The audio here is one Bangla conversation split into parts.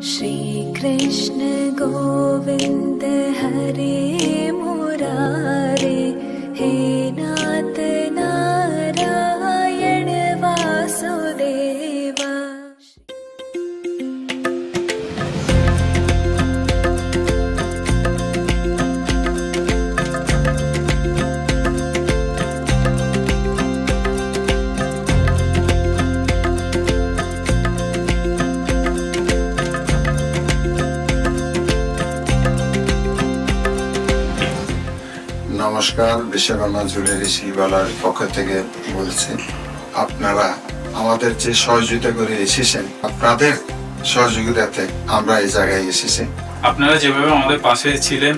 श्री कृष्ण गोविंद हरे मुरारे, हे नाथ नारायण वासुदेवा। নমস্কার, বিশ্বকর্মা জুয়েলারি শিলবালার পক্ষ থেকে বলছি। আপনারা আমাদের যে সহযোগিতা করে এসেছেন, আপনাদের সহযোগিতাতে আমরা এই জায়গায় এসেছি। আপনারা যেভাবে আমাদের পাশে ছিলেন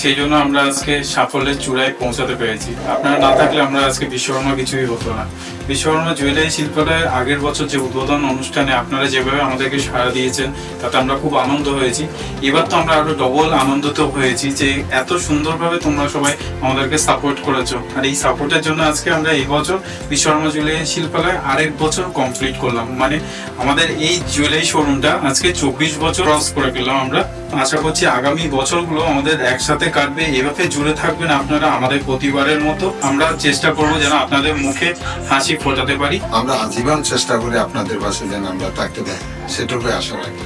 সেই জন্য আমরা আজকে সাফল্যের চূড়ায় পৌঁছাতে পেরেছি। আপনারা না থাকলে আমরা আজকে বিশ্বকর্মা কিছুই হতো না। বিশ্বকর্মা জুয়েলারি শিল্পালয়ের আগের বছর যে উদ্বোধন অনুষ্ঠানে আপনারা যেভাবে আমাদেরকে সাড়া দিয়েছেন তাতে আমরা খুব আনন্দ হয়েছি। এবার তো আমরা আরো ডবল আনন্দিত হয়েছি যে এত সুন্দরভাবে তোমরা সবাই আমাদেরকে সাপোর্ট করেছো। আর এই সাপোর্টের জন্য আজকে আমরা এই বছর বিশ্বকর্মা জুয়েলারি শিল্পালয় আরেক বছর কমপ্লিট করলাম। মানে আমাদের এই জুয়েলারি শোরুমটা আজকে 24 বছর ক্রস করে ফেললাম আমরা। আশা করছি আগামী বছরগুলো আমাদের একসাথে কাটবে। এভাবে জুড়ে থাকবেন আপনারা আমাদের প্রতিবারের মতো। আমরা চেষ্টা করবো যেন আপনাদের মুখে হাসি ফোটাতে পারি। আমরা আজীবন চেষ্টা করি আপনাদের পাশে যেন আমরা থাকতে পারি, সেটুকুই আশা রাখি।